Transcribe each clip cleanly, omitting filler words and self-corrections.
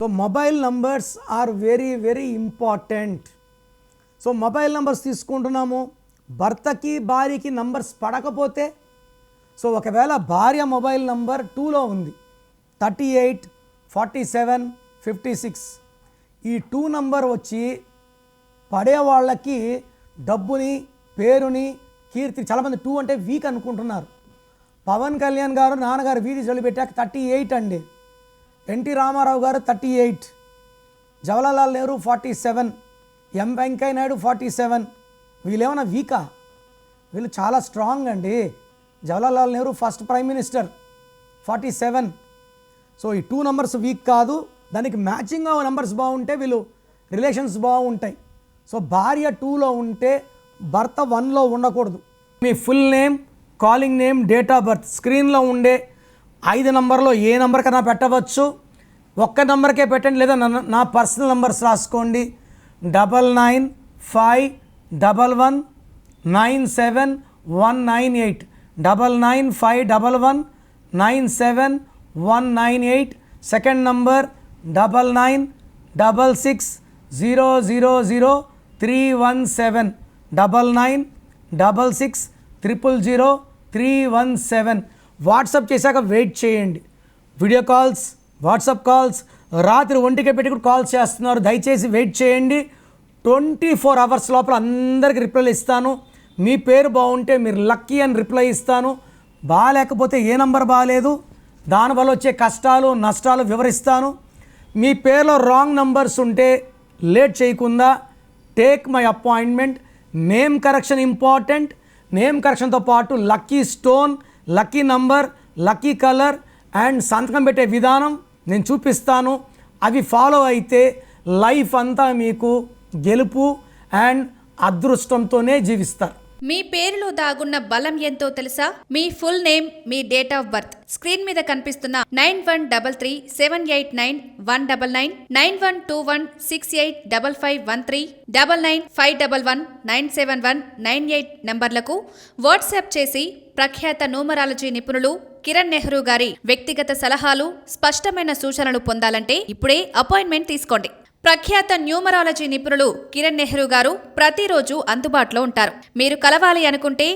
So mobile numbers are very very important. So mobile numbers తీసుకుంటున్నాము, భర్తకి భార్యకి numbers పడకపోతే, సో ఒకవేళ భార్య మొబైల్ నంబర్ 2లో ఉంది 38 47 56, ఈ 2 నంబర్ వచ్చి పడే వాళ్ళకి డబ్బుని పేరుని కీర్తి, చాలామంది 2 అంటే వీక్ అనుకుంటున్నారు. పవన్ కళ్యాణ్ గారు నాన్నగారు వీధి జల్లి పెట్టాక 38 అండి, ఎన్టీ రామారావు గారు 38, జవహర్లాల్ నెహ్రూ 47, ఎం వెంకయ్య నాయుడు 47. వీళ్ళేమన్నా వీకా? వీళ్ళు చాలా స్ట్రాంగ్ అండి. Jawaharlal Nehru first prime minister 47. So ఈ 2 నంబర్స్ వీక్ కాదు, దానికి మ్యాచింగ్గా నెంబర్స్ బాగుంటే వీళ్ళు రిలేషన్స్ బాగుంటాయి. సో భార్య 2లో ఉంటే భర్త 1లో ఉండకూడదు. మీ full name, calling name, date of birth స్క్రీన్లో ఉండే 5 నంబర్లో ఏ నంబర్ కన్నా పెట్టవచ్చు. ఒక్క నంబర్కే పెట్టండి, లేదా నా పర్సనల్ నంబర్స్ రాసుకోండి. 9951197198, 9951197198. Second number 9966000317, 9966000317. వాట్సాప్ చేశాక వెయిట్ చేయండి. వీడియో కాల్స్, వాట్సాప్ కాల్స్ రాత్రి 1కే పెట్టి కూడా కాల్స్ చేస్తున్నారు. దయచేసి వెయిట్ చేయండి. 24 అవర్స్ లోపల అందరికీ రిప్లైలు ఇస్తాను. మీ పేరు బాగుంటే మీరు లక్కీ అని రిప్లై ఇస్తాను. బాగాలేకపోతే ఏ నంబర్ బాగాలేదు, దానివల్ల వచ్చే కష్టాలు నష్టాలు వివరిస్తాను. మీ పేరులో రాంగ్ నంబర్స్ ఉంటే లేట్ చేయకుండా take my appointment. Name correction important. Name కరెక్షన్తో పాటు lucky stone, lucky number, lucky colour and సంతకం పెట్టే విధానం నేను చూపిస్తాను. అవి ఫాలో అయితే లైఫ్ అంతా మీకు గెలుపు అండ్ అదృష్టంతోనే జీవిస్తారు. మీ పేరులో దాగున్న బలం ఎంతో తెలుసా? మీ ఫుల్ నేమ్, మీ డేట్ ఆఫ్ బర్త్ స్క్రీన్ మీద కనిపిస్తున్న 9133789199, 9121685513, 9951197198 నంబర్లకు వాట్సాప్ చేసి ప్రఖ్యాత న్యూమరాలజీ నిపుణులు కిరణ్ నెహ్రూ గారి వ్యక్తిగత సలహాలు, స్పష్టమైన సూచనలు పొందాలంటే ఇప్పుడే అపాయింట్మెంట్ తీసుకోండి. ప్రఖ్యాత న్యూమరాలజీ నిపుణులు కిరణ్ నెహ్రూ గారు ప్రతిరోజు అందుబాటులో ఉంటారు. మీరు కలవాలి అనుకుంటే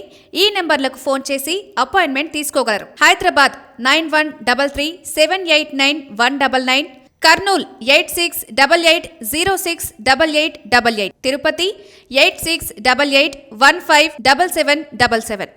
ఈ నెంబర్లకు ఫోన్ చేసి అపాయింట్మెంట్ తీసుకోగలరు. హైదరాబాద్ 9133789199, కర్నూల్ 8688068888, తిరుపతి 8688157777.